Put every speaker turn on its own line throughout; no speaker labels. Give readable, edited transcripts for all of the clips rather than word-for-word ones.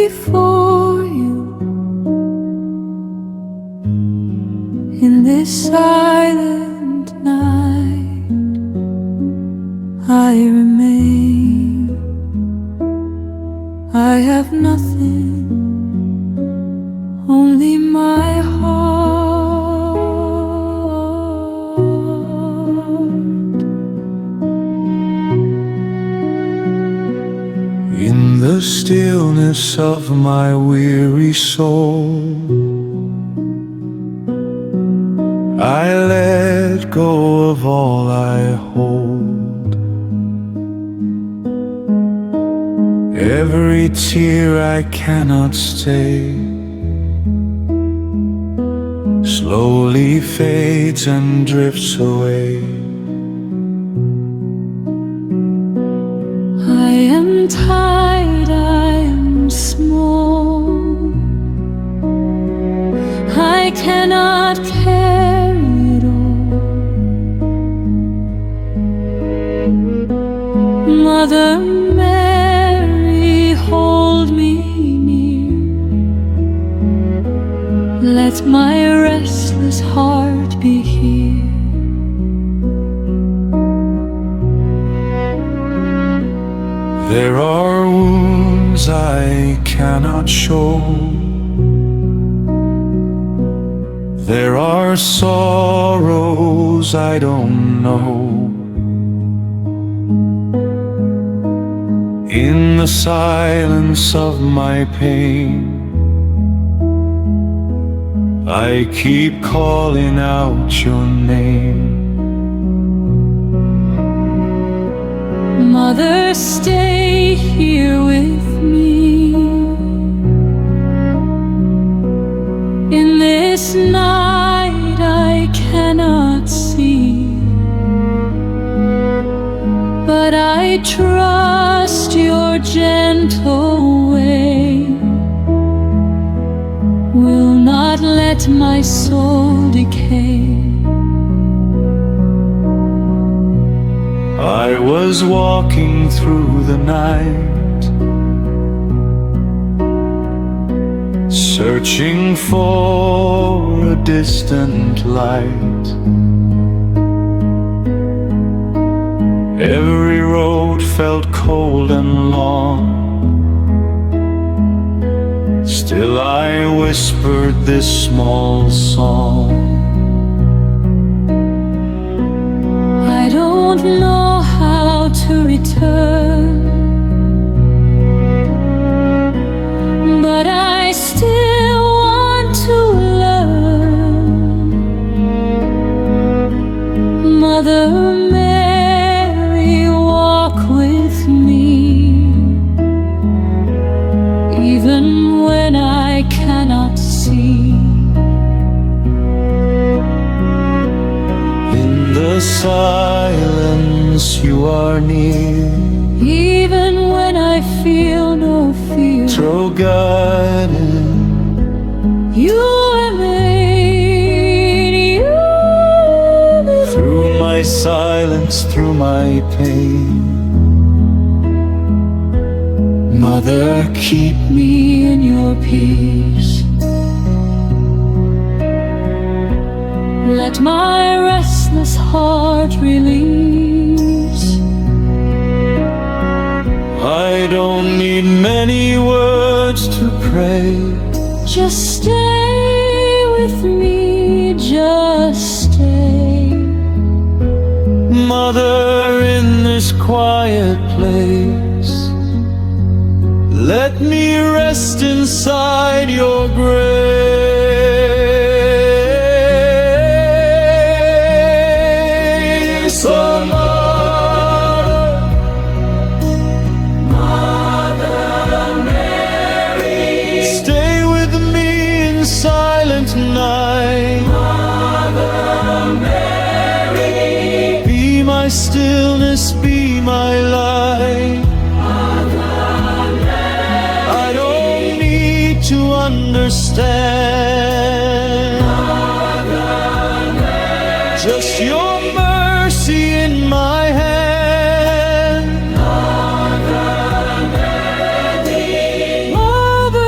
before you. In this silent night, I remain. I have nothing, only my heart. In the stillness of my weary soul, I let go of all I hold. Every tear I cannot stay slowly fades and drifts away. I am tired, I am small, I cannot carry it all. Mother Mary, hold me near. Let my restless heart be here. There are wounds I cannot show. There are sorrows I don't know. In the silence of my pain, I keep calling out your name. Mother, stay here with me. In this night I cannot see, but I trust your gentle way will not let my soul decay. I was walking through the night, searching for a distant light. Every road felt cold and long. Still I whispered this small song. I don't know how to return, but I still want to learn. Mother Mary, walk with me, even when I cannot see. In the silence you are near, even when I feel no fear. Through guidance you remain, you remain. Through my silence, through my pain, Mother, keep me in your peace. Let my restless heart release. I don't need many words to pray. Just stay with me, just stay. Mother, in this quiet place, let me rest inside your grace. Oh, Mother Mary, stay with me in silent night. Mother Mary, be my stillness, be my light. To understand, just your mercy in my hand. Mother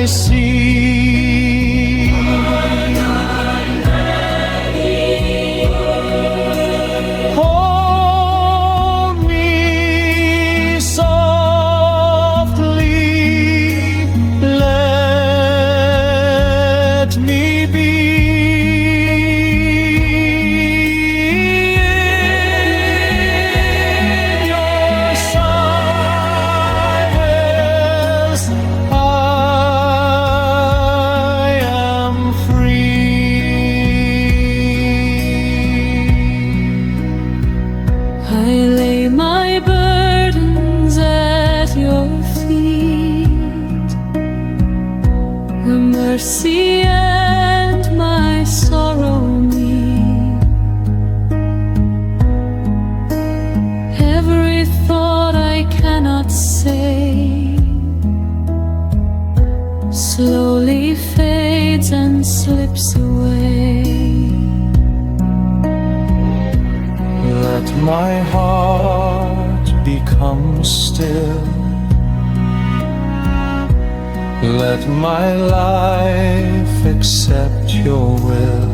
I see. Hold me softly, let me be. I lay my burdens at your feet, where mercy and my sorrow meet. Every thought I cannot say slowly fades and slips away. Let my heart become still. Let my life accept your will.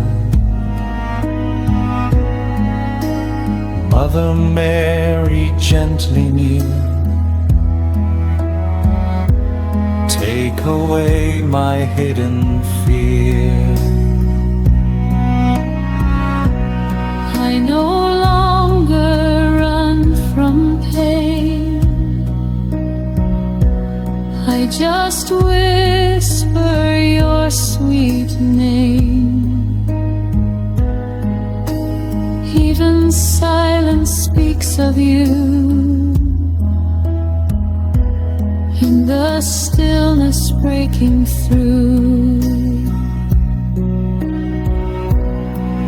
Mother Mary, gently near. Take away my hidden fear. I no longer run from pain. I just whisper your sweet name. Even silence speaks of you. In the stillness breaking through,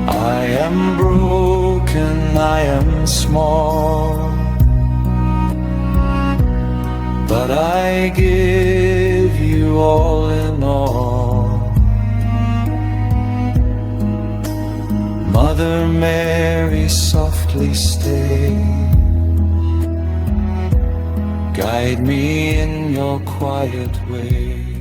I am broken, I am small, but I give you all in all. Mother Mary, softly stay. Guide me in your quiet way.